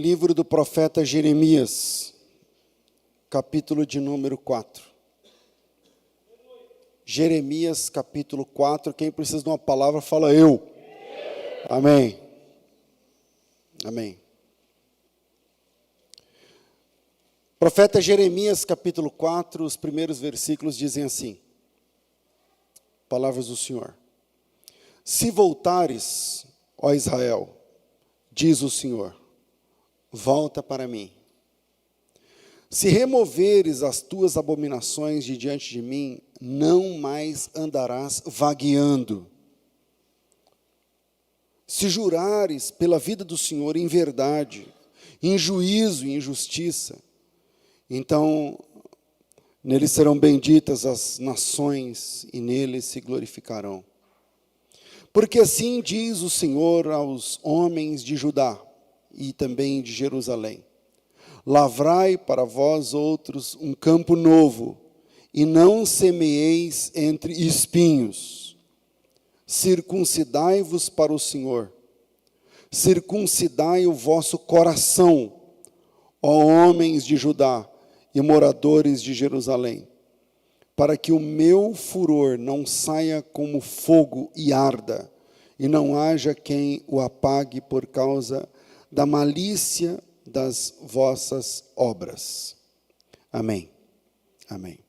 Livro do profeta Jeremias, capítulo de número 4. Jeremias, capítulo 4. Quem precisa de uma palavra, fala eu. Amém. Amém. Profeta Jeremias, capítulo 4, os primeiros versículos dizem assim. Palavras do Senhor. Se voltares, ó Israel, diz o Senhor, volta para mim. Se removeres as tuas abominações de diante de mim, não mais andarás vagueando. Se jurares pela vida do Senhor em verdade, em juízo e em justiça, então nele serão benditas as nações e nele se glorificarão. Porque assim diz o Senhor aos homens de Judá e também de Jerusalém: lavrai para vós outros um campo novo, e não semeeis entre espinhos. Circuncidai-vos para o Senhor, circuncidai o vosso coração, ó homens de Judá e moradores de Jerusalém, para que o meu furor não saia como fogo e arda, e não haja quem o apague por causa da malícia das vossas obras. Amém. Amém.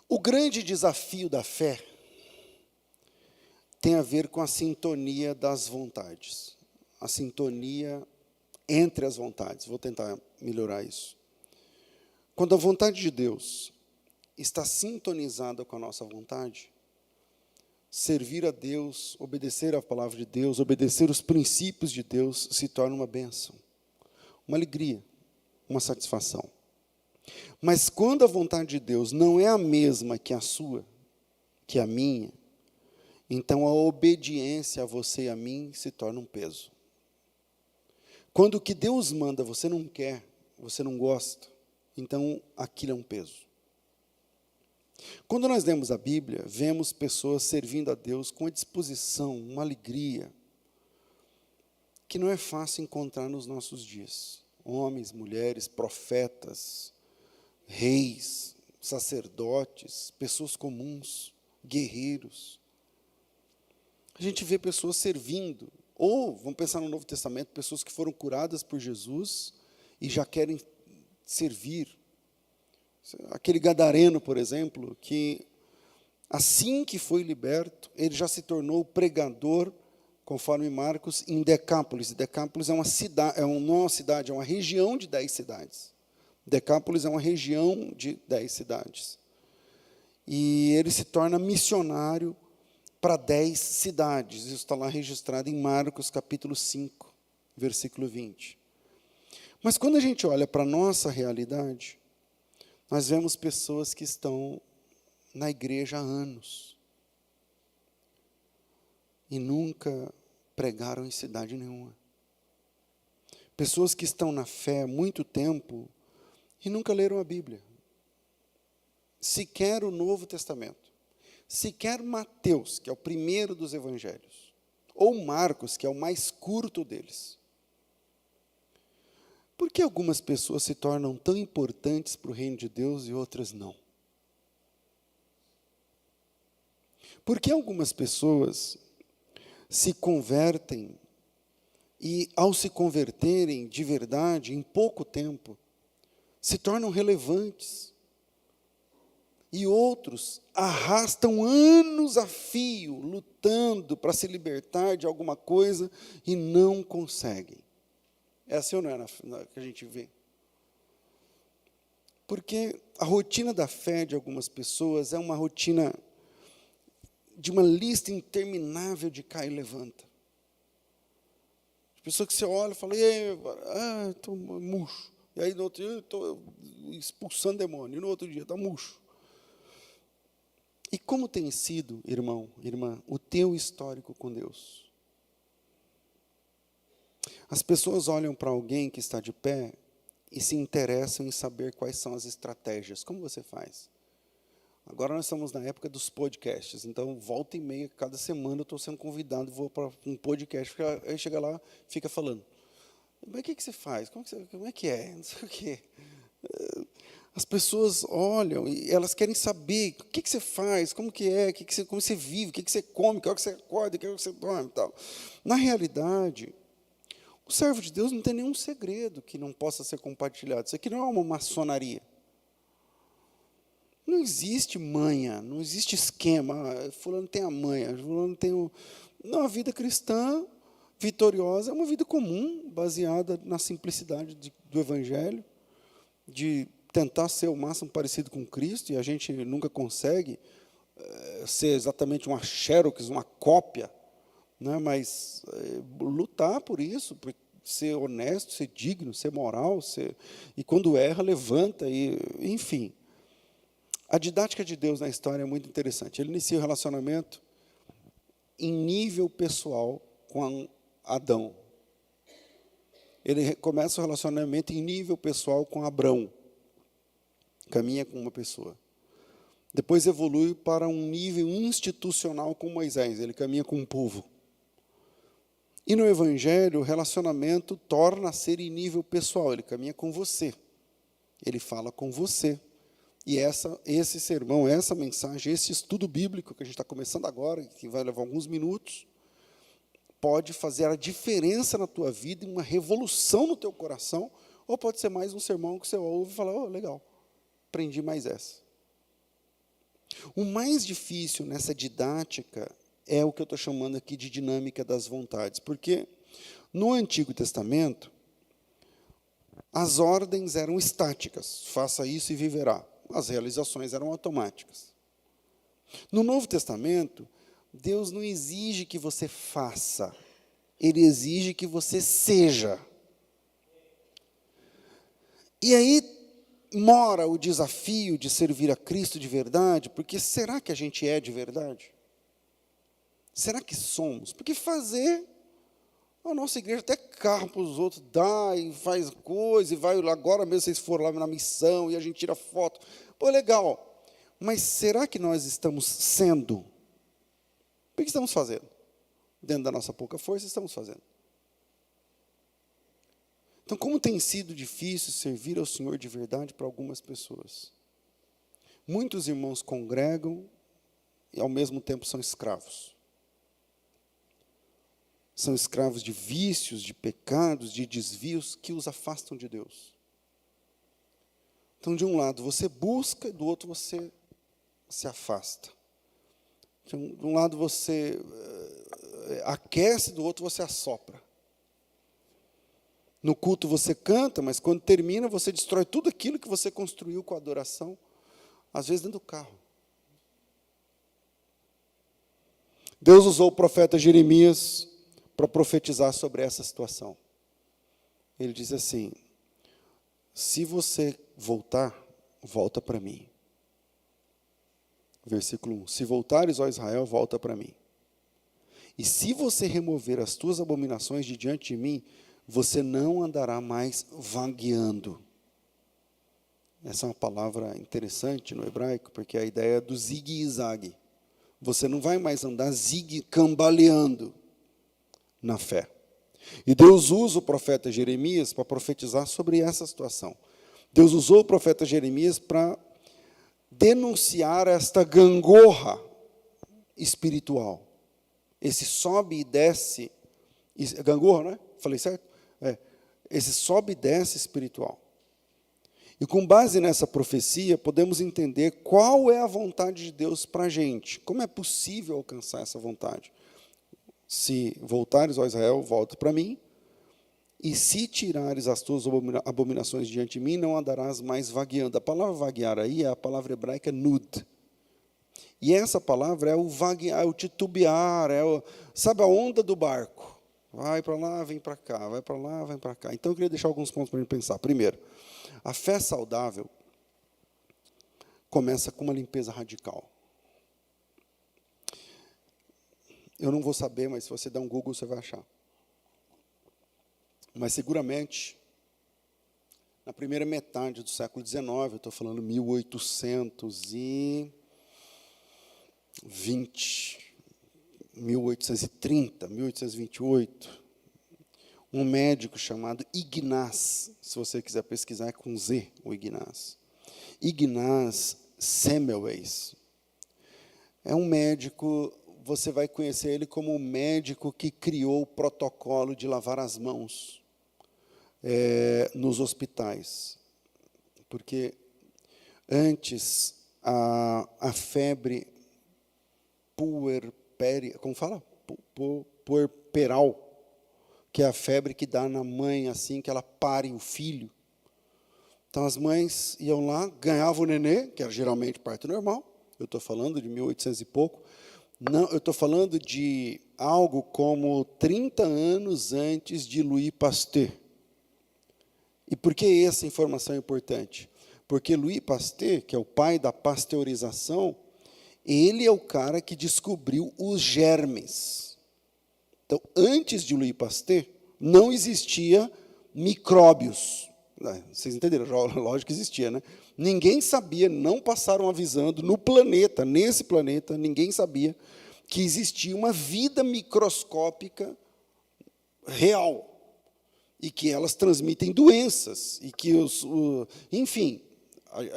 O grande desafio da fé tem a ver com a sintonia das vontades, a sintonia entre as vontades. Vou tentar melhorar isso. Quando a vontade de Deus está sintonizada com a nossa vontade, servir a Deus, obedecer à palavra de Deus, obedecer os princípios de Deus, se torna uma bênção, uma alegria, uma satisfação. Mas quando a vontade de Deus não é a mesma que a sua, que a minha, então a obediência a você e a mim se torna um peso. Quando o que Deus manda você não quer, você não gosta, então aquilo é um peso. Quando nós lemos a Bíblia, vemos pessoas servindo a Deus com uma disposição, uma alegria, que não é fácil encontrar nos nossos dias. Homens, mulheres, profetas, reis, sacerdotes, pessoas comuns, guerreiros. A gente vê pessoas servindo, ou, vamos pensar no Novo Testamento, pessoas que foram curadas por Jesus e já querem servir. Aquele gadareno, por exemplo, que assim que foi liberto, ele já se tornou pregador, conforme Marcos, em Decápolis. Decápolis é uma cidade, não é uma cidade, é uma região de 10 cidades. Decápolis é uma região de 10 cidades. E ele se torna missionário para 10 cidades. Isso está lá registrado em Marcos, capítulo 5, versículo 20. Mas quando a gente olha para a nossa realidade, nós vemos pessoas que estão na igreja há anos e nunca pregaram em cidade nenhuma. Pessoas que estão na fé há muito tempo e nunca leram a Bíblia. Sequer o Novo Testamento. Sequer Mateus, que é o primeiro dos evangelhos. Ou Marcos, que é o mais curto deles. Por que algumas pessoas se tornam tão importantes para o reino de Deus e outras não? Por que algumas pessoas se convertem e, ao se converterem de verdade, em pouco tempo, se tornam relevantes? E outros arrastam anos a fio, lutando para se libertar de alguma coisa e não conseguem. É assim ou não é que a gente vê? Porque a rotina da fé de algumas pessoas é uma rotina de uma lista interminável de cai e levanta. Pessoa que você olha e fala, estou murcho. E aí no outro dia, estou expulsando demônio. E no outro dia, está murcho. E como tem sido, irmão, irmã, o teu histórico com Deus? As pessoas olham para alguém que está de pé e se interessam em saber quais são as estratégias. Como você faz? Agora nós estamos na época dos podcasts, então volta e meia, cada semana eu estou sendo convidado, vou para um podcast, aí chega lá, fica falando. Mas o que você faz? Como é que é? Não sei o quê. As pessoas olham e elas querem saber o que você faz, como que é, como você vive, o que você come, que hora que você acorda, que hora que você dorme e tal. Na realidade, o servo de Deus não tem nenhum segredo que não possa ser compartilhado. Isso aqui não é uma maçonaria. Não existe manha, não existe esquema. Fulano tem a manha, fulano tem o... Não, a vida cristã vitoriosa é uma vida comum, baseada na simplicidade do Evangelho, de tentar ser o máximo parecido com Cristo, e a gente nunca consegue ser exatamente uma xerox, uma cópia, né? Mas lutar por isso, por ser honesto, ser digno, ser moral, e quando erra, levanta, enfim. A didática de Deus na história é muito interessante. Ele inicia o relacionamento em nível pessoal com Adão. Ele começa o relacionamento em nível pessoal com Abrão. Caminha com uma pessoa. Depois evolui para um nível institucional com Moisés. Ele caminha com um povo. E no Evangelho, o relacionamento torna a ser em nível pessoal. Ele caminha com você. Ele fala com você. E esse sermão, essa mensagem, esse estudo bíblico que a gente está começando agora, que vai levar alguns minutos, pode fazer a diferença na tua vida, uma revolução no teu coração, ou pode ser mais um sermão que você ouve e fala, oh, legal, aprendi mais essa. O mais difícil nessa didática é o que eu estou chamando aqui de dinâmica das vontades, porque no Antigo Testamento, as ordens eram estáticas, faça isso e viverá. As realizações eram automáticas. No Novo Testamento, Deus não exige que você faça, Ele exige que você seja. E aí mora o desafio de servir a Cristo de verdade, porque será que a gente é de verdade? Será que somos? Porque fazer, a nossa igreja até carro para os outros dá e faz coisa, e vai agora mesmo vocês foram lá na missão, e a gente tira foto. Pô, legal. Mas será que nós estamos sendo? O que estamos fazendo? Dentro da nossa pouca força, estamos fazendo. Então, como tem sido difícil servir ao Senhor de verdade para algumas pessoas? Muitos irmãos congregam e, ao mesmo tempo, são escravos. São escravos de vícios, de pecados, de desvios que os afastam de Deus. Então, de um lado, você busca, e do outro, você se afasta. De um lado, você aquece, do outro, você assopra. No culto, você canta, mas quando termina, você destrói tudo aquilo que você construiu com a adoração, às vezes dentro do carro. Deus usou o profeta Jeremias para profetizar sobre essa situação. Ele diz assim, se você voltar, volta para mim. Versículo 1, se voltares, ó Israel, volta para mim. E se você remover as tuas abominações de diante de mim, você não andará mais vagueando. Essa é uma palavra interessante no hebraico, porque a ideia é do zigue-zague. Você não vai mais andar cambaleando na fé. E Deus usa o profeta Jeremias para profetizar sobre essa situação. Deus usou o profeta Jeremias para denunciar esta gangorra espiritual. Esse sobe e desce, gangorra, não é? Falei certo? Esse sobe e desce espiritual. E com base nessa profecia, podemos entender qual é a vontade de Deus para a gente. Como é possível alcançar essa vontade? Se voltares, ó Israel, volta para mim. E se tirares as tuas abominações diante de mim, não andarás mais vagueando. A palavra vaguear aí é a palavra hebraica nud. E essa palavra é o vaguear, é o titubear, sabe a onda do barco? Vai para lá, vem para cá, vai para lá, vem para cá. Então, eu queria deixar alguns pontos para a gente pensar. Primeiro, a fé saudável começa com uma limpeza radical. Eu não vou saber, mas se você der um Google, você vai achar. Mas, seguramente, na primeira metade do século XIX, eu estou falando 1820, 1830, 1828, um médico chamado Ignaz, se você quiser pesquisar, é com Z, o Ignaz. Ignaz Semmelweis. É um médico, você vai conhecer ele como o médico que criou o protocolo de lavar as mãos nos hospitais. Porque antes a febre como fala? Puerperal, que é a febre que dá na mãe assim que ela pare o filho. Então as mães iam lá, ganhavam o nenê, que era geralmente parto normal. Eu estou falando de 1800 e pouco. Não, eu estou falando de algo como 30 anos antes de Louis Pasteur. E por que essa informação é importante? Porque Louis Pasteur, que é o pai da pasteurização, ele é o cara que descobriu os germes. Então, antes de Louis Pasteur, não existia micróbios. Vocês entenderam? Lógico que existia, né? Ninguém sabia, não passaram avisando, no planeta, nesse planeta, ninguém sabia que existia uma vida microscópica real e que elas transmitem doenças e que enfim,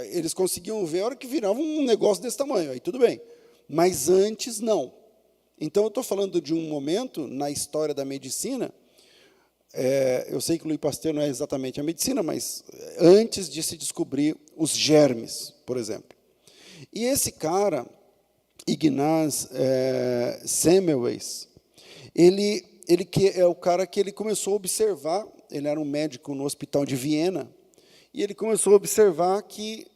eles conseguiam ver a hora que virava um negócio desse tamanho, aí tudo bem. Mas antes, não. Então, eu estou falando de um momento na história da medicina, eu sei que Louis Pasteur não é exatamente a medicina, mas antes de se descobrir os germes, por exemplo. E esse cara, Ignaz Semmelweis, ele que é o cara que ele começou a observar, ele era um médico no hospital de Viena, e ele começou a observar que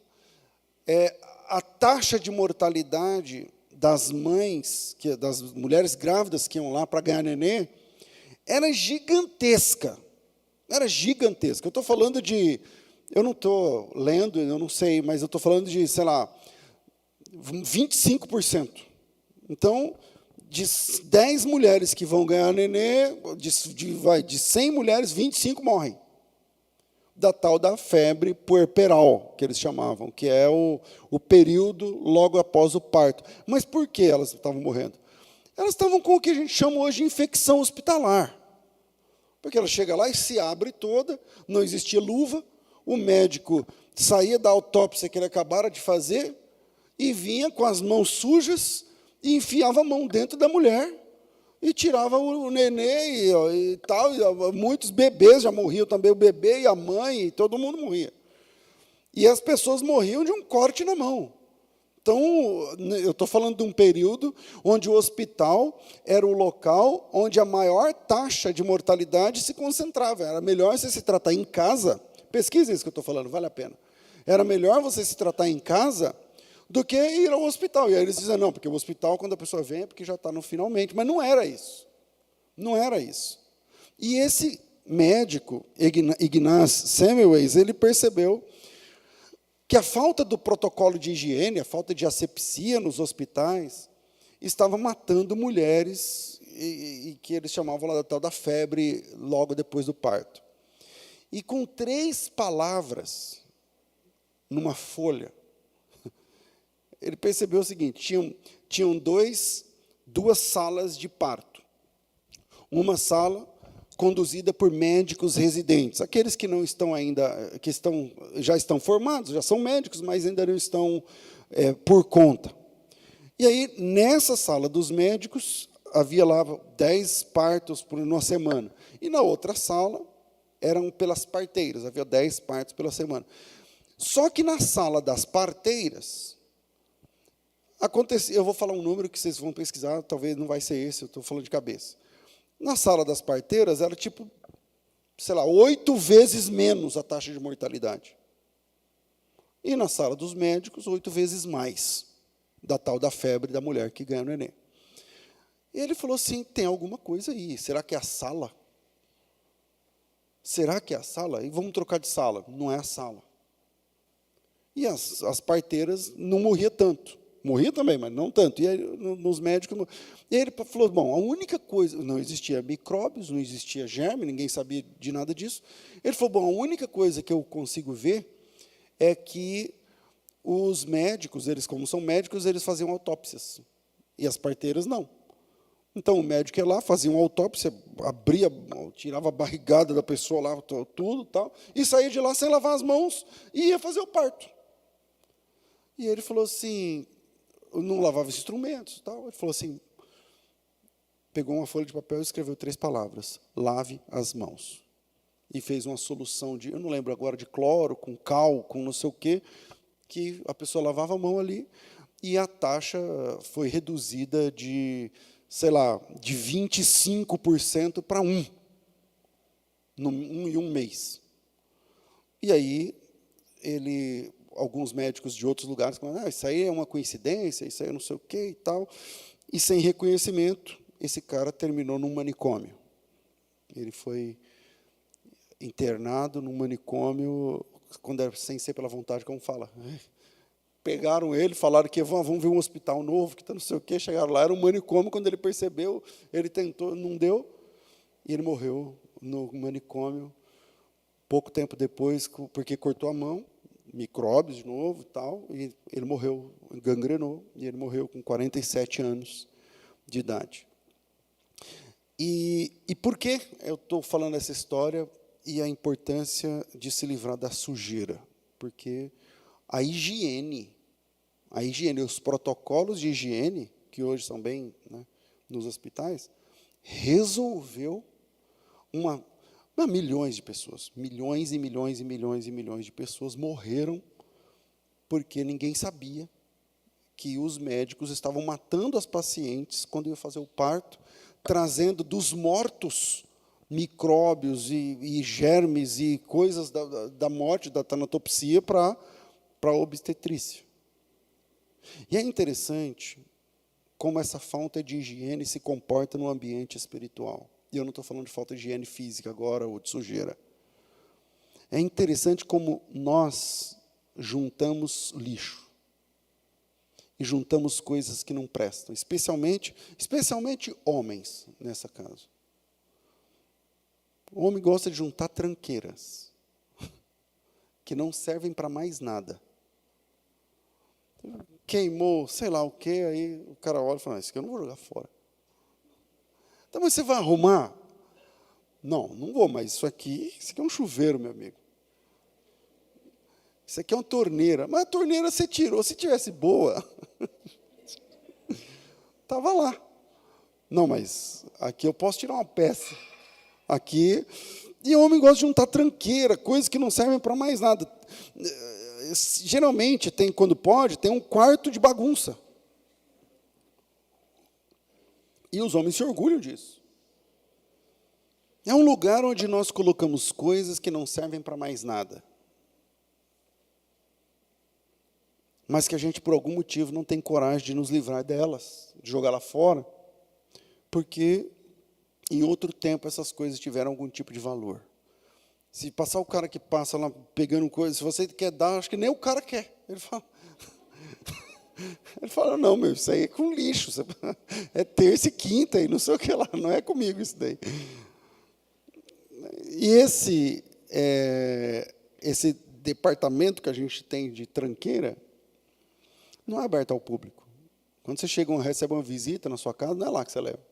a taxa de mortalidade das mães, das mulheres grávidas que iam lá para ganhar nenê, era gigantesca. Era gigantesca. Eu estou falando de... Eu não estou lendo, eu não sei, mas eu estou falando de, sei lá, 25%. Então, de 10 mulheres que vão ganhar nenê, de 100 mulheres, 25 morrem. Da tal da febre puerperal, que eles chamavam, que é o período logo após o parto. Mas por que elas estavam morrendo? Elas estavam com o que a gente chama hoje de infecção hospitalar. Porque ela chega lá e se abre toda, não existia luva, o médico saía da autópsia que ele acabara de fazer e vinha com as mãos sujas e enfiava a mão dentro da mulher e tirava o nenê e tal. E muitos bebês já morriam também, o bebê e a mãe, e todo mundo morria. E as pessoas morriam de um corte na mão. Então, eu estou falando de um período onde o hospital era o local onde a maior taxa de mortalidade se concentrava. Era melhor você se tratar em casa, pesquisa isso que eu estou falando, vale a pena. Era melhor você se tratar em casa do que ir ao hospital. E aí eles dizem, não, porque o hospital, quando a pessoa vem, é porque já está no finalmente. Mas não era isso. Não era isso. E esse médico, Ignaz Semmelweis, ele percebeu que a falta do protocolo de higiene, a falta de asepsia nos hospitais, estava matando mulheres, e que eles chamavam lá da tal da febre logo depois do parto. E com 3 palavras numa folha, ele percebeu o seguinte, tinham duas salas de parto. Uma sala conduzida por médicos residentes, aqueles que não estão ainda, já estão formados, já são médicos, mas ainda não estão por conta. E aí, nessa sala dos médicos, havia lá 10 partos por uma semana. E na outra sala, eram pelas parteiras, havia 10 partos pela semana. Só que na sala das parteiras, eu vou falar um número que vocês vão pesquisar, talvez não vai ser esse, eu estou falando de cabeça. Na sala das parteiras, era tipo, sei lá, 8 vezes menos a taxa de mortalidade. E na sala dos médicos, 8 vezes mais, da tal da febre da mulher que ganha o neném. E ele falou assim, tem alguma coisa aí, será que é a sala? Será que é a sala? E vamos trocar de sala. Não é a sala. E as parteiras não morriam tanto, Morria também, mas não tanto. E aí, nos médicos... E aí ele falou, bom, a única coisa... Não existia micróbios, não existia germe, ninguém sabia de nada disso. Ele falou, bom, a única coisa que eu consigo ver é que os médicos, eles como são médicos, eles faziam autópsias. E as parteiras não. Então, o médico ia lá, fazia uma autópsia, abria, tirava a barrigada da pessoa lá, tudo, tal, e saía de lá sem lavar as mãos e ia fazer o parto. E ele falou assim, não lavava os instrumentos, tal. Ele falou assim, pegou uma folha de papel e escreveu 3 palavras: lave as mãos. E fez uma solução de, eu não lembro agora, de cloro, com cal, com não sei o quê, que a pessoa lavava a mão ali, e a taxa foi reduzida de, sei lá, de 25% para 1%, em um mês. E aí, alguns médicos de outros lugares falaram, isso aí é uma coincidência, isso aí é não sei o quê e tal. E, sem reconhecimento, esse cara terminou num manicômio. Ele foi internado num manicômio, quando era sem ser pela vontade, como fala. Pegaram ele, falaram que vamos ver um hospital novo, que está não sei o quê, chegaram lá, era um manicômio, quando ele percebeu, ele tentou, não deu, e ele morreu no manicômio, pouco tempo depois, porque cortou a mão, micróbios de novo, tal, e ele morreu, gangrenou, e ele morreu com 47 anos de idade. E por que eu estou falando essa história e a importância de se livrar da sujeira? Porque a higiene, os protocolos de higiene, que hoje são bem, né, nos hospitais, resolveu milhões de pessoas, milhões e milhões e milhões e milhões de pessoas morreram porque ninguém sabia que os médicos estavam matando as pacientes quando iam fazer o parto, trazendo dos mortos micróbios e germes e coisas da morte, da tanatopsia, para a obstetrícia. E é interessante como essa falta de higiene se comporta no ambiente espiritual. E eu não estou falando de falta de higiene física agora, ou de sujeira. É interessante como nós juntamos lixo. E juntamos coisas que não prestam, especialmente homens, nessa casa. O homem gosta de juntar tranqueiras, que não servem para mais nada. Queimou, sei lá o quê, aí o cara olha e fala, isso aqui eu não vou jogar fora. Então, mas você vai arrumar? Não, não vou, mas isso aqui é um chuveiro, meu amigo. Isso aqui é uma torneira. Mas a torneira você tirou, se tivesse boa, estava lá. Não, mas aqui eu posso tirar uma peça. Aqui, e o homem gosta de juntar tranqueira, coisas que não servem para mais nada. Geralmente, quando pode, tem um quarto de bagunça. E os homens se orgulham disso. É um lugar onde nós colocamos coisas que não servem para mais nada. Mas que a gente, por algum motivo, não tem coragem de nos livrar delas, de jogar lá fora, porque em outro tempo essas coisas tiveram algum tipo de valor. Se passar o cara que passa lá pegando coisas, se você quer dar, acho que nem o cara quer. Ele fala, não, meu, isso aí é com lixo. É terça e quinta, e não sei o que lá, não é comigo isso daí. E esse departamento que a gente tem de tranqueira não é aberto ao público. Quando você recebe uma visita na sua casa, não é lá que você leva.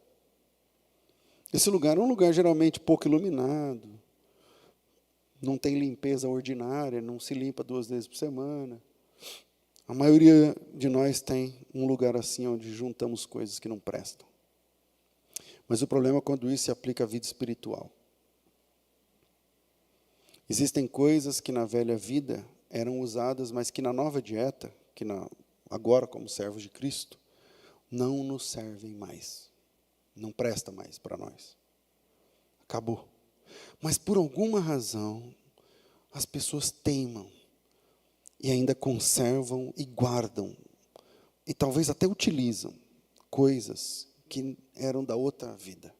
Esse lugar é um lugar geralmente pouco iluminado, não tem limpeza ordinária, não se limpa 2 vezes por semana. A maioria de nós tem um lugar assim, onde juntamos coisas que não prestam. Mas o problema é quando isso se aplica à vida espiritual. Existem coisas que na velha vida eram usadas, mas que na nova dieta, agora como servos de Cristo, não nos servem mais. Não presta mais para nós. Acabou. Mas, por alguma razão, as pessoas teimam e ainda conservam e guardam, e talvez até utilizam coisas que eram da outra vida,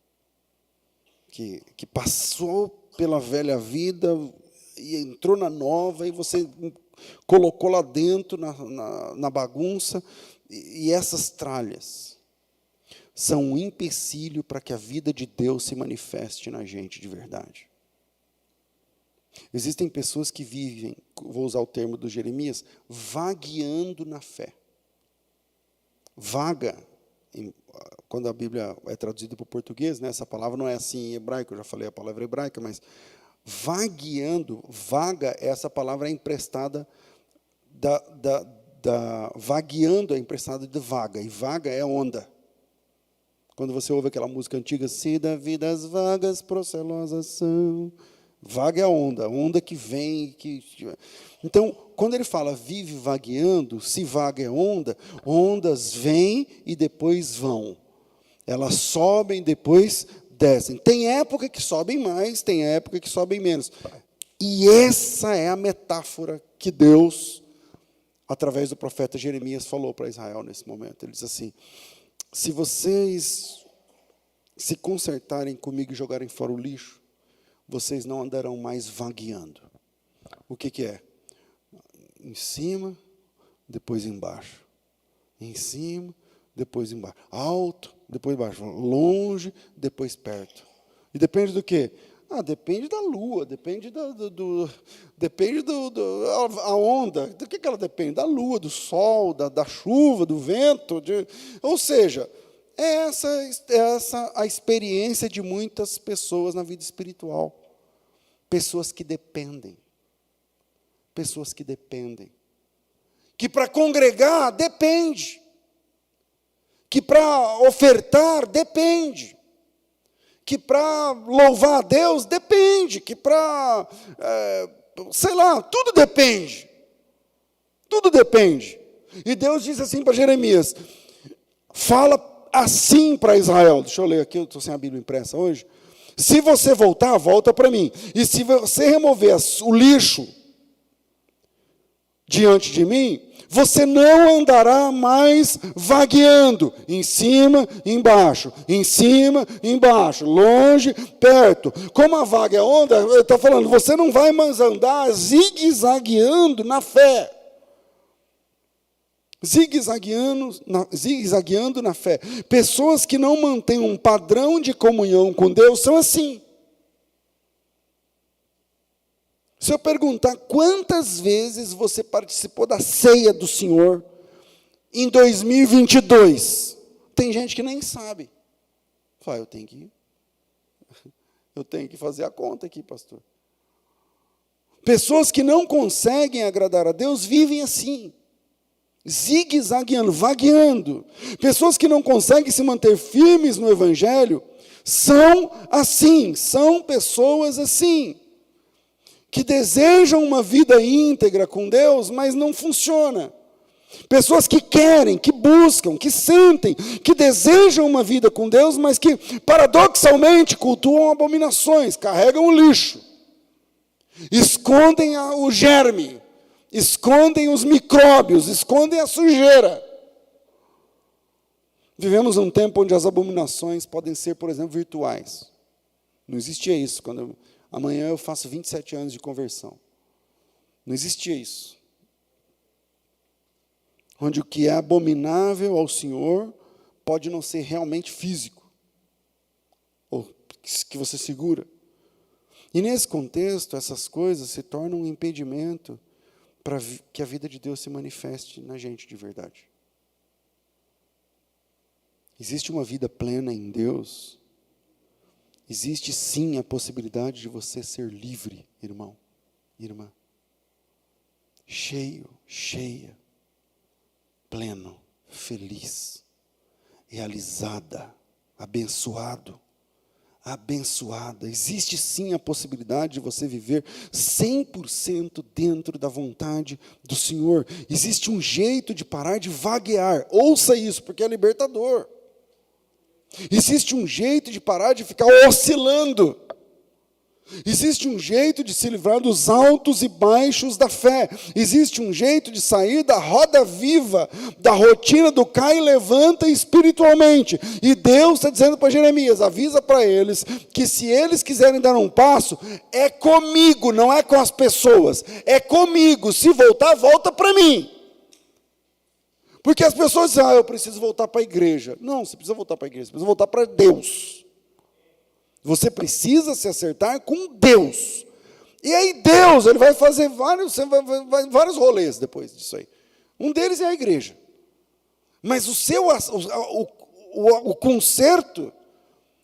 que passou pela velha vida e entrou na nova, e você colocou lá dentro, na bagunça, E essas tralhas são um empecilho para que a vida de Deus se manifeste na gente de verdade. Existem pessoas que vivem, vou usar o termo do Jeremias, vagueando na fé. Vaga, quando a Bíblia é traduzida para o português, né, essa palavra não é assim em hebraico, eu já falei a palavra hebraica, mas vagueando, vaga, essa palavra é emprestada vagueando é emprestada de vaga, e vaga é onda. Quando você ouve aquela música antiga, se da vida as vagas procelosas são... Vaga é a onda que vem. Então, quando ele fala vive vagueando, se vaga é onda, ondas vêm e depois vão. Elas sobem, depois descem. Tem época que sobem mais, tem época que sobem menos. E essa é a metáfora que Deus, através do profeta Jeremias, falou para Israel nesse momento. Ele diz assim, se vocês se consertarem comigo e jogarem fora o lixo, vocês não andarão mais vagueando. O que é? Em cima, depois embaixo. Em cima, depois embaixo. Alto, depois embaixo. Longe, depois perto. E depende do quê? Depende da lua, depende a onda. Do que ela depende? Da lua, do sol, da chuva, do vento. Ou seja, essa a experiência de muitas pessoas na vida espiritual. Pessoas que dependem. Pessoas que dependem. Que para congregar, depende. Que para ofertar, depende. Que para louvar a Deus, depende. Que para, tudo depende. Tudo depende. E Deus diz assim para Jeremias, fala assim para Israel, deixa eu ler aqui, eu estou sem a Bíblia impressa hoje, se você voltar, volta para mim, e se você remover o lixo diante de mim, você não andará mais vagueando, em cima, embaixo, longe, perto, como a vaga é onda, ele está falando, você não vai mais andar zigue-zagueando na fé, zigue-zagueando na fé. Pessoas que não mantêm um padrão de comunhão com Deus são assim. Se eu perguntar quantas vezes você participou da ceia do Senhor em 2022, tem gente que nem sabe. Fala, eu tenho que fazer a conta aqui, pastor. Pessoas que não conseguem agradar a Deus vivem assim. Zigue-zagueando, vagueando. Pessoas que não conseguem se manter firmes no Evangelho são assim, são pessoas assim, que desejam uma vida íntegra com Deus, mas não funciona. Pessoas que querem, que buscam, que sentem, que desejam uma vida com Deus, mas que, paradoxalmente, cultuam abominações, carregam o lixo, escondem o germe, escondem os micróbios, escondem a sujeira. Vivemos um tempo onde as abominações podem ser, por exemplo, virtuais. Não existia isso. Amanhã eu faço 27 anos de conversão. Não existia isso. Onde o que é abominável ao Senhor pode não ser realmente físico, ou que você segura. E nesse contexto, essas coisas se tornam um impedimento para que a vida de Deus se manifeste na gente de verdade. Existe uma vida plena em Deus. Existe sim a possibilidade de você ser livre, irmão, irmã. Cheio, cheia, pleno, feliz, realizada, abençoado, abençoada. Existe sim a possibilidade de você viver 100% dentro da vontade do Senhor. Existe um jeito de parar de vaguear. Ouça isso, porque é libertador. Existe um jeito de parar de ficar oscilando. Existe um jeito de se livrar dos altos e baixos da fé. Existe um jeito de sair da roda viva, da rotina do cai e levanta espiritualmente. E Deus está dizendo para Jeremias, avisa para eles, que se eles quiserem dar um passo, é comigo, não é com as pessoas. É comigo, se voltar, volta para mim. Porque as pessoas dizem, eu preciso voltar para a igreja. Não, você precisa voltar para a igreja, você precisa voltar para Deus. Você precisa se acertar com Deus. E aí Deus, Ele vai fazer vários rolês depois disso aí. Um deles é a igreja. Mas o conserto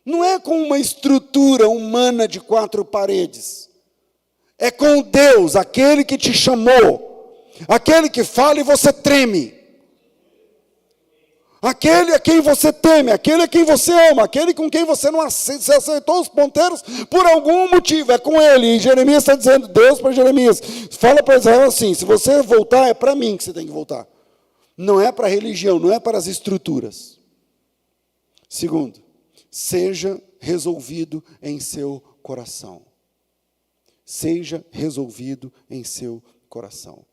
não é com uma estrutura humana de 4 paredes. É com Deus, aquele que te chamou. Aquele que fala e você treme. Aquele a quem você teme, aquele a quem você ama, aquele com quem você não acertou os ponteiros por algum motivo, é com ele. E Jeremias está dizendo, Deus para Jeremias, fala para Israel assim, se você voltar, é para mim que você tem que voltar. Não é para a religião, não é para as estruturas. Segundo, seja resolvido em seu coração. Seja resolvido em seu coração.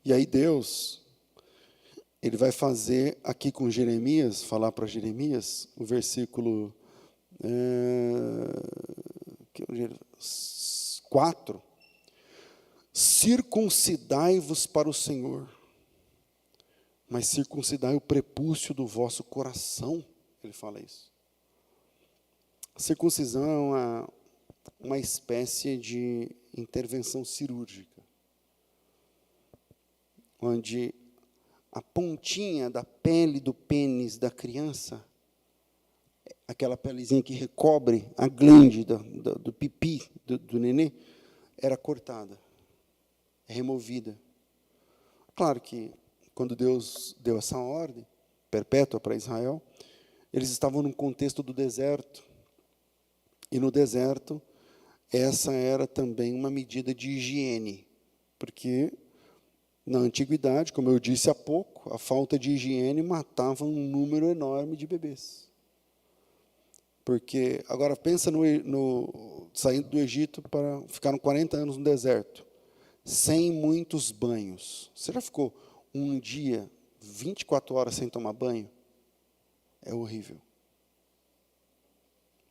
E aí Deus, Ele vai fazer aqui com Jeremias, falar para Jeremias, o versículo 4. Circuncidai-vos para o Senhor, mas circuncidai o prepúcio do vosso coração. Ele fala isso. A circuncisão é uma espécie de intervenção cirúrgica, onde a pontinha da pele do pênis da criança, aquela pelezinha que recobre a glande do pipi do nenê, era cortada, removida. Claro que, quando Deus deu essa ordem perpétua para Israel, eles estavam num contexto do deserto. E no deserto, essa era também uma medida de higiene, porque na antiguidade, como eu disse há pouco, a falta de higiene matava um número enorme de bebês. Porque, agora pensa saindo do Egito, ficaram 40 anos no deserto, sem muitos banhos. Você já ficou um dia, 24 horas sem tomar banho? É horrível.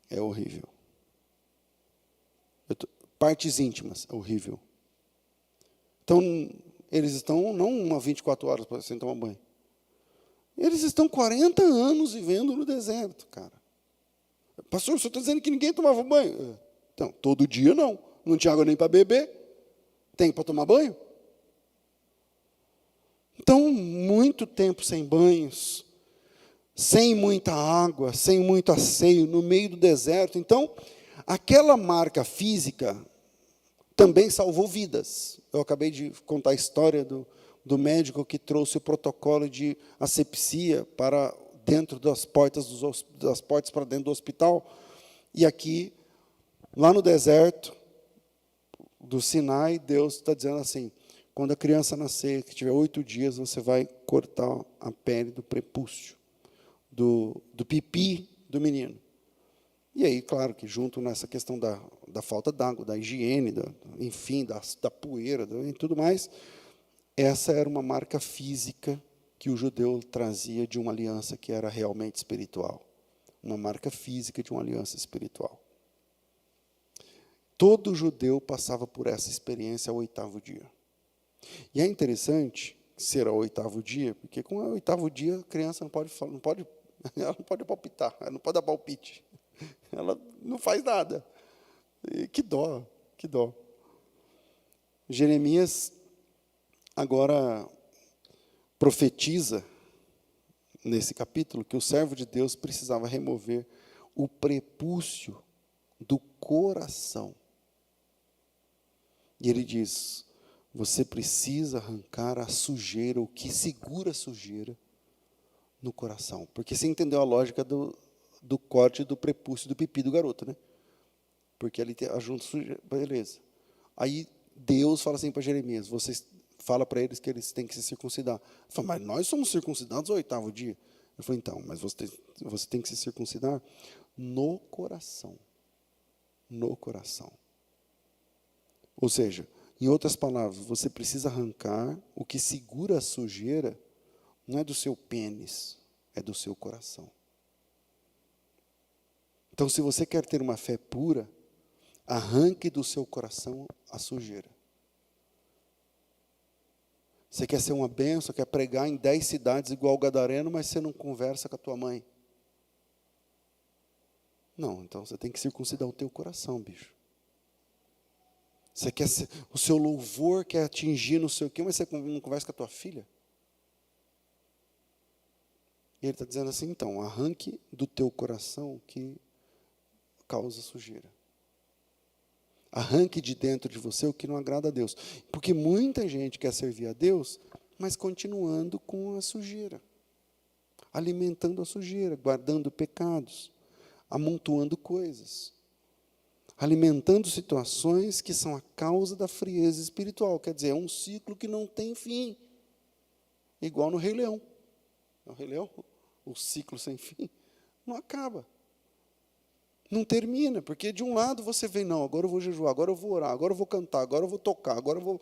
É horrível. Partes íntimas, é horrível. Então, eles estão não 24 horas sem tomar banho. Eles estão 40 anos vivendo no deserto, cara. Pastor, o senhor está dizendo que ninguém tomava banho? Então, todo dia não. Não tinha água nem para beber. Tem para tomar banho? Então, muito tempo sem banhos, sem muita água, sem muito asseio, no meio do deserto. Então, aquela marca física também salvou vidas. Eu acabei de contar a história do médico que trouxe o protocolo de asepsia para dentro das portas para dentro do hospital. E aqui, lá no deserto do Sinai, Deus está dizendo assim, quando a criança nascer, que tiver 8 dias, você vai cortar a pele do prepúcio, do pipi do menino. E aí, claro, que junto nessa questão da falta d'água, da higiene, enfim, da poeira e tudo mais, essa era uma marca física que o judeu trazia de uma aliança que era realmente espiritual. Uma marca física de uma aliança espiritual. Todo judeu passava por essa experiência ao 8º dia. E é interessante ser ao 8º dia, porque com o 8º dia a criança ela não pode palpitar, ela não pode dar palpite. Ela não faz nada. E que dó, que dó. Jeremias agora profetiza, nesse capítulo, que o servo de Deus precisava remover o prepúcio do coração. E ele diz, você precisa arrancar a sujeira, o que segura a sujeira no coração. Porque você entendeu a lógica do corte do prepúcio do pipi do garoto, né? Porque ali junto sujeira, beleza. Aí Deus fala assim para Jeremias, vocês fala para eles que eles têm que se circuncidar. Ele fala, mas nós somos circuncidados ao 8º dia. Ele falou, então, mas você tem que se circuncidar no coração. No coração. Ou seja, em outras palavras, você precisa arrancar o que segura a sujeira, não é do seu pênis, é do seu coração. Então, se você quer ter uma fé pura, arranque do seu coração a sujeira. Você quer ser uma bênção, quer pregar em 10 cidades igual o Gadareno, mas você não conversa com a tua mãe. Não, então você tem que circuncidar o teu coração, bicho. Você quer ser, o seu louvor quer atingir não sei o quê, mas você não conversa com a tua filha? E ele está dizendo assim, então, arranque do teu coração o que causa sujeira. Arranque de dentro de você o que não agrada a Deus. Porque muita gente quer servir a Deus, mas continuando com a sujeira. Alimentando a sujeira, guardando pecados, amontoando coisas. Alimentando situações que são a causa da frieza espiritual. Quer dizer, é um ciclo que não tem fim. Igual no Rei Leão. No Rei Leão, o ciclo sem fim não acaba. Não termina, porque de um lado você vem, não, agora eu vou jejuar, agora eu vou orar, agora eu vou cantar, agora eu vou tocar, agora eu vou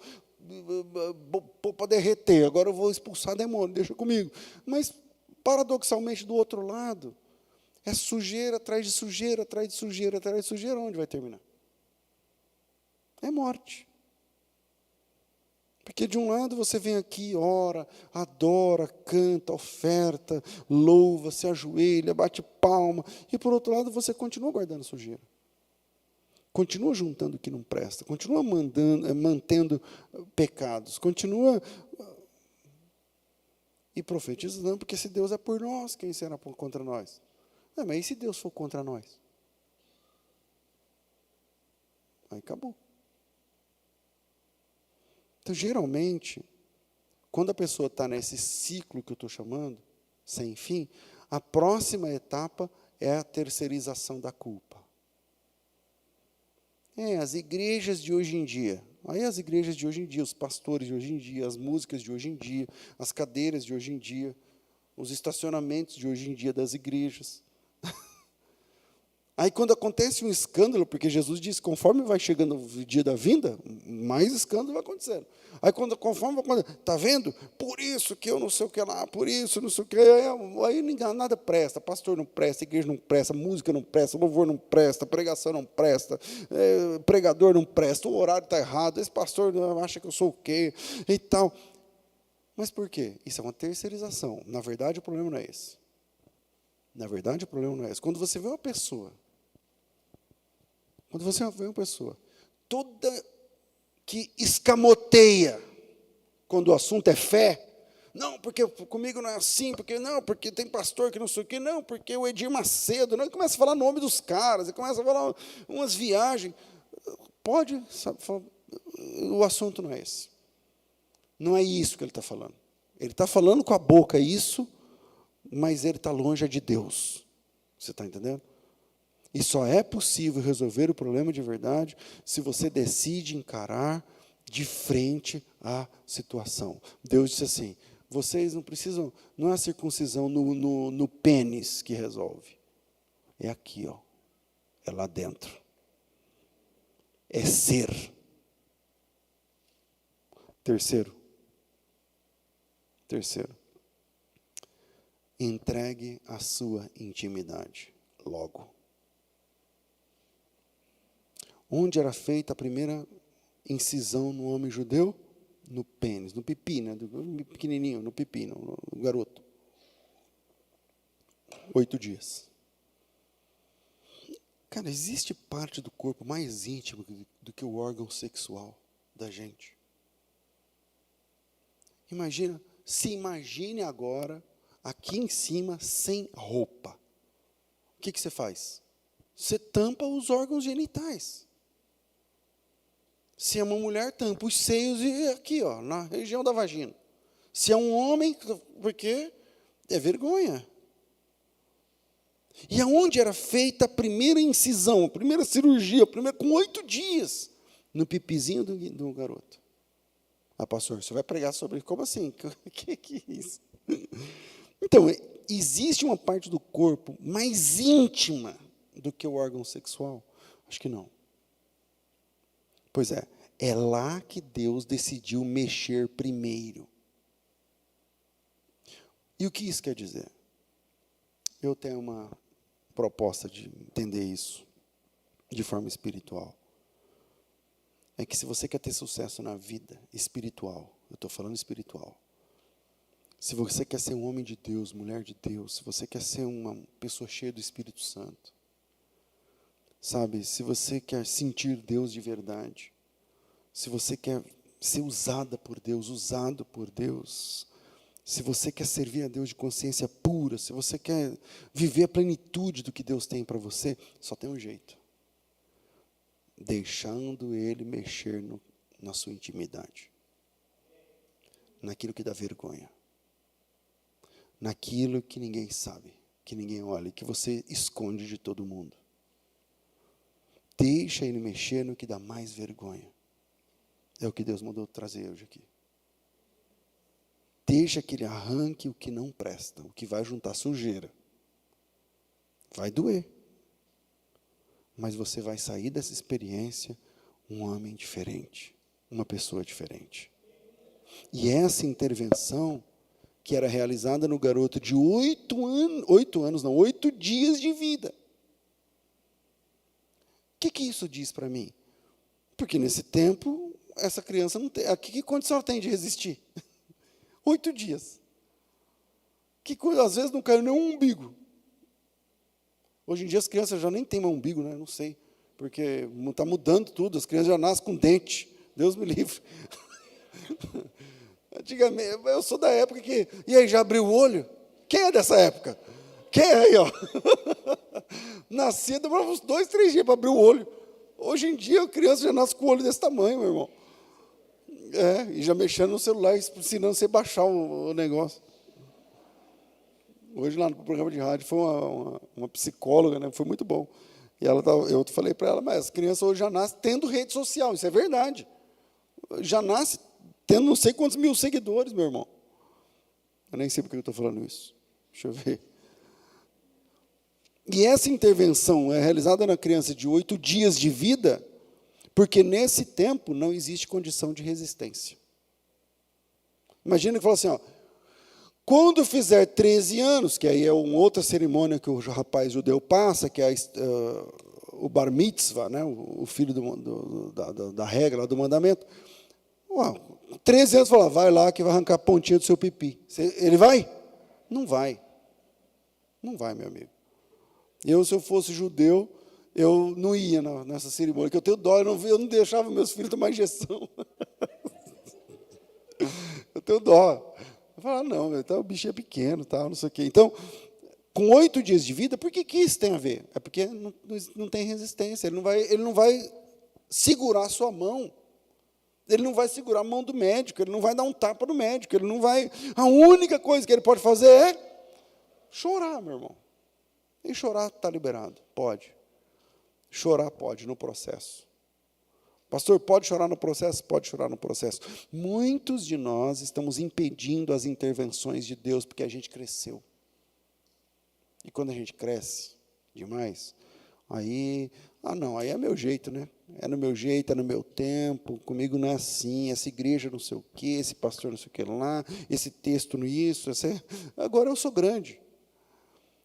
pôr para derreter, agora eu vou expulsar demônio, deixa comigo. Mas, paradoxalmente, do outro lado, é sujeira atrás de sujeira, atrás de sujeira, atrás de sujeira, onde vai terminar? É morte. Porque de um lado você vem aqui, ora, adora, canta, oferta, louva, se ajoelha, bate palma, e por outro lado você continua guardando sujeira. Continua juntando o que não presta, continua mantendo pecados, continua e profetizando, porque se Deus é por nós, quem será contra nós? Mas e se Deus for contra nós? Aí acabou. Então, geralmente, quando a pessoa está nesse ciclo que eu estou chamando, sem fim, a próxima etapa é a terceirização da culpa. As igrejas de hoje em dia. Aí as igrejas de hoje em dia, os pastores de hoje em dia, as músicas de hoje em dia, as cadeiras de hoje em dia, os estacionamentos de hoje em dia das igrejas. Aí, quando acontece um escândalo, porque Jesus disse, conforme vai chegando o dia da vinda, mais escândalo vai acontecendo. Aí, conforme vai acontecendo, está vendo? Por isso que eu não sei o que lá, por isso, não sei o que. Aí nada presta, pastor não presta, igreja não presta, música não presta, louvor não presta, pregação não presta, pregador não presta, o horário está errado, esse pastor acha que eu sou o quê, e tal. Mas por quê? Isso é uma terceirização. Na verdade, o problema não é esse. Na verdade, o problema não é esse. Quando você vê uma pessoa toda que escamoteia quando o assunto é fé, não, porque comigo não é assim, porque tem pastor que não sei o quê, não, porque o Edir Macedo, não, e começa a falar o nome dos caras, e começa a falar umas viagens. Pode, sabe, o assunto não é esse. Não é isso que ele está falando. Ele está falando com a boca isso, mas ele está longe de Deus. Você está entendendo? E só é possível resolver o problema de verdade se você decide encarar de frente a situação. Deus disse assim, vocês não precisam, não é a circuncisão no pênis que resolve. É aqui, ó, é lá dentro. É ser. Terceiro. Entregue a sua intimidade logo. Onde era feita a primeira incisão no homem judeu? No pênis, no pipi, né? Pequenininho, no pipi, no garoto. 8 dias. Cara, existe parte do corpo mais íntimo do que o órgão sexual da gente. Se imagine agora, aqui em cima, sem roupa. O que você faz? Você tampa os órgãos genitais. Se é uma mulher, tampa os seios e aqui, ó, na região da vagina. Se é um homem, porque é vergonha. E aonde era feita a primeira incisão, a primeira cirurgia, com 8 dias, no pipizinho do garoto. Pastor, você vai pregar sobre como assim? O que é isso? Então, existe uma parte do corpo mais íntima do que o órgão sexual? Acho que não. Pois é lá que Deus decidiu mexer primeiro. E o que isso quer dizer? Eu tenho uma proposta de entender isso de forma espiritual. É que se você quer ter sucesso na vida espiritual, eu estou falando espiritual. Se você quer ser um homem de Deus, mulher de Deus, se você quer ser uma pessoa cheia do Espírito Santo, sabe, se você quer sentir Deus de verdade, se você quer ser usada por Deus, usado por Deus, se você quer servir a Deus de consciência pura, se você quer viver a plenitude do que Deus tem para você, só tem um jeito. Deixando Ele mexer na sua intimidade. Naquilo que dá vergonha. Naquilo que ninguém sabe, que ninguém olha, que você esconde de todo mundo. Deixa Ele mexer no que dá mais vergonha. É o que Deus mandou trazer hoje aqui. Deixa que Ele arranque o que não presta, o que vai juntar sujeira. Vai doer. Mas você vai sair dessa experiência um homem diferente, uma pessoa diferente. E essa intervenção, que era realizada no garoto de 8 dias de vida. O que isso diz para mim? Porque nesse tempo, essa criança não tem... Que condição ela tem de resistir? 8 dias. Às vezes não caiu nenhum umbigo. Hoje em dia as crianças já nem têm mais umbigo, né? Não sei. Porque está mudando tudo, as crianças já nascem com dente. Deus me livre. Antigamente, eu sou da época que... E aí, já abriu o olho? Quem é dessa época? Quem é aí, ó? Nascia, demorava uns 2, 3 dias para abrir o olho. Hoje em dia, a criança já nasce com o olho desse tamanho, meu irmão. E já mexendo no celular, ensinando você a baixar o negócio. Hoje, lá no programa de rádio, foi uma psicóloga, né? Foi muito bom. E eu falei para ela, mas as crianças hoje já nascem tendo rede social, isso é verdade. Já nasce tendo não sei quantos mil seguidores, meu irmão. Eu nem sei porque eu estou falando isso. Deixa eu ver. E essa intervenção é realizada na criança de 8 dias de vida, porque nesse tempo não existe condição de resistência. Imagina que fala assim, ó, quando fizer 13 anos, que aí é uma outra cerimônia que o rapaz judeu passa, que é o bar mitzvah, né, o filho da regra, do mandamento. 13 anos, fala, vai lá que vai arrancar a pontinha do seu pipi. Ele vai? Não vai. Não vai, meu amigo. Se eu fosse judeu, eu não ia nessa cerimônia, porque eu tenho dó, eu não deixava meus filhos tomar injeção. Eu tenho dó. Eu falava, não, o bicho é pequeno, não sei o quê. Então, com 8 dias de vida, por que isso tem a ver? É porque não tem resistência, ele não vai segurar a sua mão. Ele não vai segurar a mão do médico, ele não vai dar um tapa no médico, ele não vai... A única coisa que ele pode fazer é chorar, meu irmão. E chorar está liberado, pode. Chorar pode, no processo. Pastor, pode chorar no processo? Pode chorar no processo. Muitos de nós estamos impedindo as intervenções de Deus porque a gente cresceu. E quando a gente cresce demais, aí é meu jeito, né? É no meu jeito, é no meu tempo, comigo não é assim, essa igreja não sei o quê, esse pastor não sei o que lá, esse texto não isso, agora eu sou grande.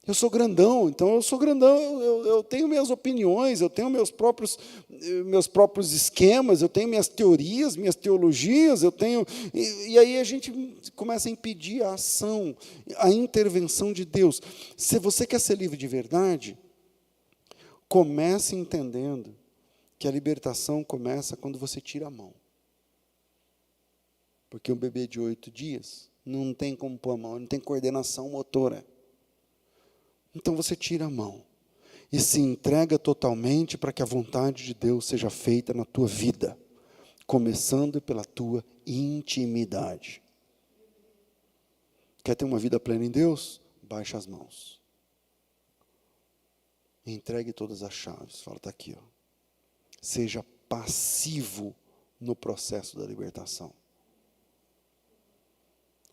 Eu sou grandão, então eu sou grandão, eu tenho minhas opiniões, eu tenho meus próprios esquemas, eu tenho minhas teorias, minhas teologias, e aí a gente começa a impedir a ação, a intervenção de Deus. Se você quer ser livre de verdade, comece entendendo que a libertação começa quando você tira a mão. Porque um bebê de 8 dias não tem como pôr a mão, não tem coordenação motora. Então você tira a mão e se entrega totalmente para que a vontade de Deus seja feita na tua vida, começando pela tua intimidade. Quer ter uma vida plena em Deus? Baixa as mãos. Entregue todas as chaves. Fala, está aqui, ó. Seja passivo no processo da libertação.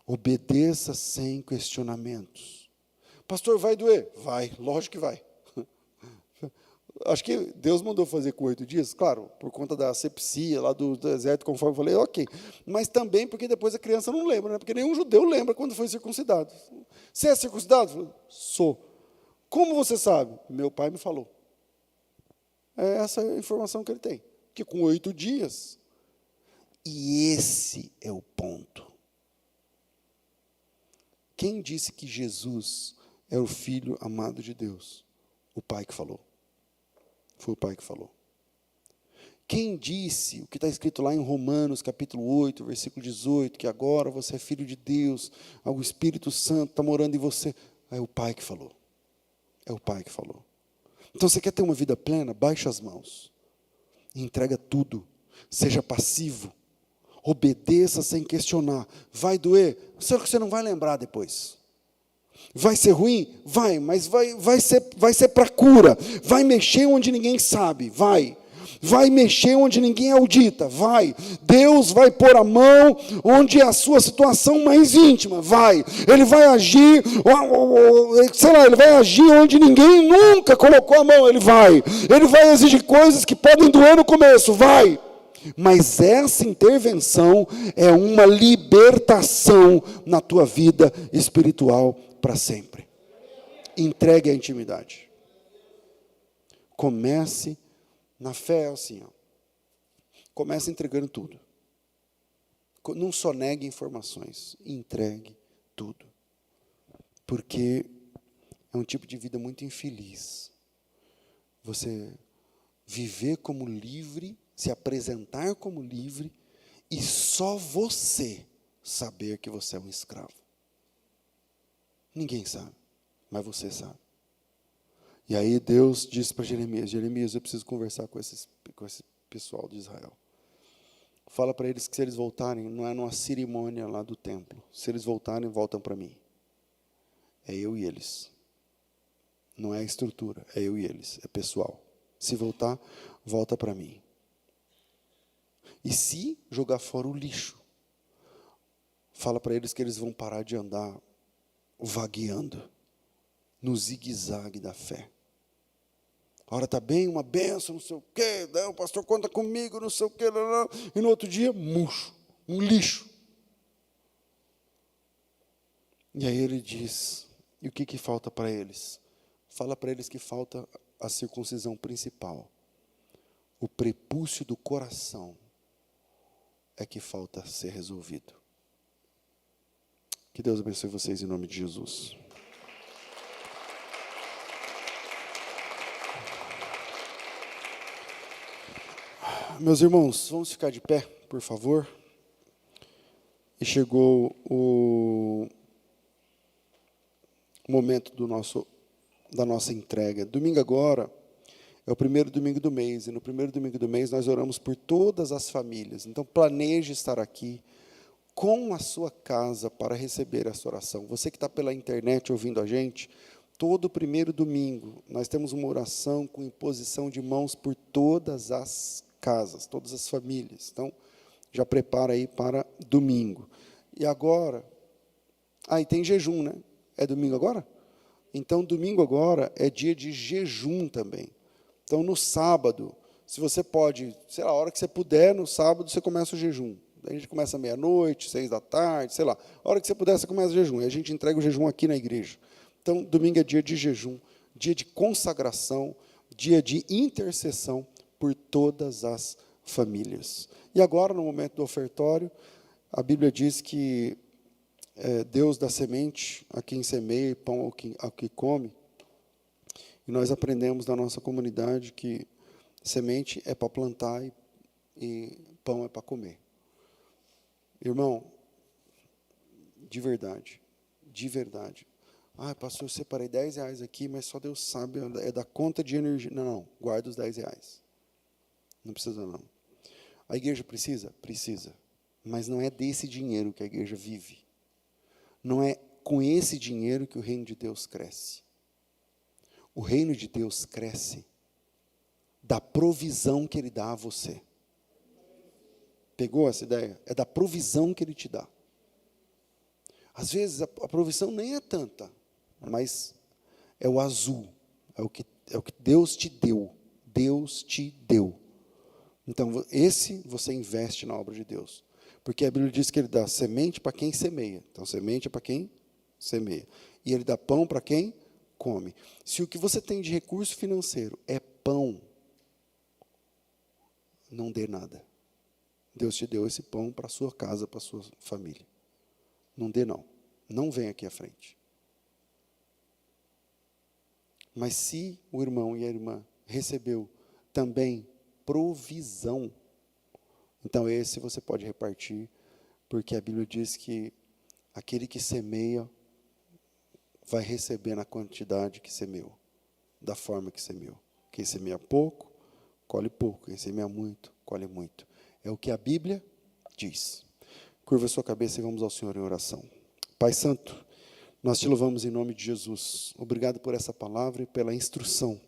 Obedeça sem questionamentos. Pastor, vai doer? Vai, lógico que vai. Acho que Deus mandou fazer com 8 dias, claro, por conta da asepsia lá do deserto, conforme eu falei, ok. Mas também porque depois a criança não lembra, né? Porque nenhum judeu lembra quando foi circuncidado. Você é circuncidado? Sou. Como você sabe? Meu pai me falou. É essa a informação que ele tem. Que com 8 dias, E esse é o ponto. Quem disse que Jesus é o Filho amado de Deus? O Pai que falou. Foi o Pai que falou. Quem disse, o que está escrito lá em Romanos, capítulo 8, versículo 18, que agora você é filho de Deus, o Espírito Santo está morando em você? É o Pai que falou. É o Pai que falou. Então, você quer ter uma vida plena? Baixa as mãos. Entrega tudo. Seja passivo. Obedeça sem questionar. Vai doer? Só que você não vai lembrar depois. Vai ser ruim? Vai, mas vai ser para cura. Vai mexer onde ninguém sabe. Vai mexer onde ninguém audita, vai. Deus vai pôr a mão onde é a sua situação mais íntima, vai. Ele vai agir, sei lá, ele vai agir onde ninguém nunca colocou a mão, ele vai exigir coisas que podem doer no começo, vai. Mas essa intervenção é uma libertação na tua vida espiritual para sempre. Entregue a intimidade. Comece na fé, assim, ó. Comece entregando tudo. Não só negue informações, entregue tudo. Porque é um tipo de vida muito infeliz. Você viver como livre, se apresentar como livre, e só você saber que você é um escravo. Ninguém sabe, mas você sabe. E aí Deus disse para Jeremias, Jeremias, eu preciso conversar com esse pessoal de Israel. Fala para eles que se eles voltarem, não é numa cerimônia lá do templo. Se eles voltarem, voltam para mim. É eu e eles. Não é a estrutura, é eu e eles, é pessoal. Se voltar, volta para mim. E se jogar fora o lixo, fala para eles que eles vão parar de andar vagueando no zigue-zague da fé. A hora está bem, uma benção, não sei o quê, o pastor conta comigo, não sei o quê, e no outro dia, murcho, um lixo. E aí ele diz, e o que falta para eles? Fala para eles que falta a circuncisão principal. O prepúcio do coração é que falta ser resolvido. Que Deus abençoe vocês em nome de Jesus. Meus irmãos, vamos ficar de pé, por favor. E chegou o momento da nossa entrega. Domingo agora é o primeiro domingo do mês, e no primeiro domingo do mês nós oramos por todas as famílias. Então planeje estar aqui com a sua casa para receber essa oração. Você que está pela internet ouvindo a gente, todo primeiro domingo nós temos uma oração com imposição de mãos por todas as casas, todas as famílias. Então, já prepara aí para domingo. E agora, e tem jejum, né? É domingo agora? Então, domingo agora é dia de jejum também. Então, no sábado, se você pode, sei lá, a hora que você puder, no sábado você começa o jejum. A gente começa meia-noite, 6h, sei lá. A hora que você puder, você começa o jejum. E a gente entrega o jejum aqui na igreja. Então, domingo é dia de jejum, dia de consagração, dia de intercessão por todas as famílias. E agora, no momento do ofertório, a Bíblia diz que Deus dá semente a quem semeia e pão ao que come. E nós aprendemos na nossa comunidade que semente é para plantar e pão é para comer. Irmão, de verdade, pastor, eu separei R$10 aqui, mas só Deus sabe, é da conta de energia. Não, guarda os R$10. Não precisa, não. A igreja precisa? Precisa. Mas não é desse dinheiro que a igreja vive. Não é com esse dinheiro que o reino de Deus cresce. O reino de Deus cresce da provisão que Ele dá a você. Pegou essa ideia? É da provisão que Ele te dá. Às vezes a provisão nem é tanta, mas é o azul, é o que Deus te deu. Deus te deu. Então, esse você investe na obra de Deus. Porque a Bíblia diz que Ele dá semente para quem semeia. Então, semente é para quem semeia. E Ele dá pão para quem come. Se o que você tem de recurso financeiro é pão, não dê nada. Deus te deu esse pão para a sua casa, para a sua família. Não dê, não. Não vem aqui à frente. Mas se o irmão e a irmã recebeu também provisão, então esse você pode repartir, porque a Bíblia diz que aquele que semeia vai receber na quantidade que semeou, da forma que semeou. Quem semeia pouco, colhe pouco. Quem semeia muito, colhe muito. É o que a Bíblia diz. Curva a sua cabeça e vamos ao Senhor em oração. Pai Santo, nós te louvamos em nome de Jesus. Obrigado por essa palavra e pela instrução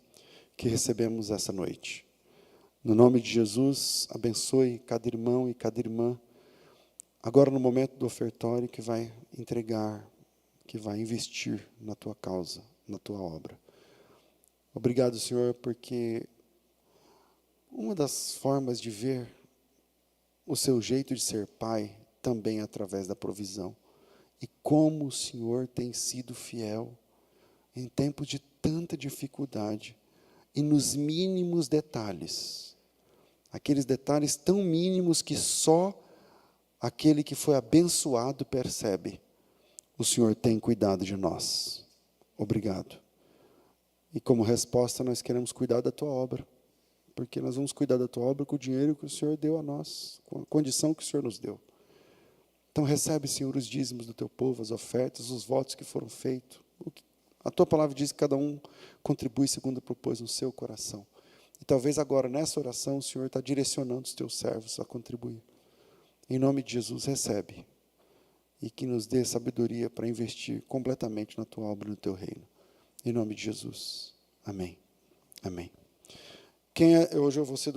que recebemos essa noite. No nome de Jesus, abençoe cada irmão e cada irmã, agora no momento do ofertório, que vai entregar, que vai investir na tua causa, na tua obra. Obrigado, Senhor, porque uma das formas de ver o seu jeito de ser pai também é através da provisão. E como o Senhor tem sido fiel em tempos de tanta dificuldade e nos mínimos detalhes. Aqueles detalhes tão mínimos que só aquele que foi abençoado percebe. O Senhor tem cuidado de nós. Obrigado. E como resposta, nós queremos cuidar da tua obra. Porque nós vamos cuidar da tua obra com o dinheiro que o Senhor deu a nós, com a condição que o Senhor nos deu. Então recebe, Senhor, os dízimos do teu povo, as ofertas, os votos que foram feitos. A tua palavra diz que cada um contribui segundo propôs no seu coração. E talvez agora, nessa oração, o Senhor está direcionando os teus servos a contribuir. Em nome de Jesus, recebe. E que nos dê sabedoria para investir completamente na tua obra e no teu reino. Em nome de Jesus. Amém. Amém. Hoje eu vou ser do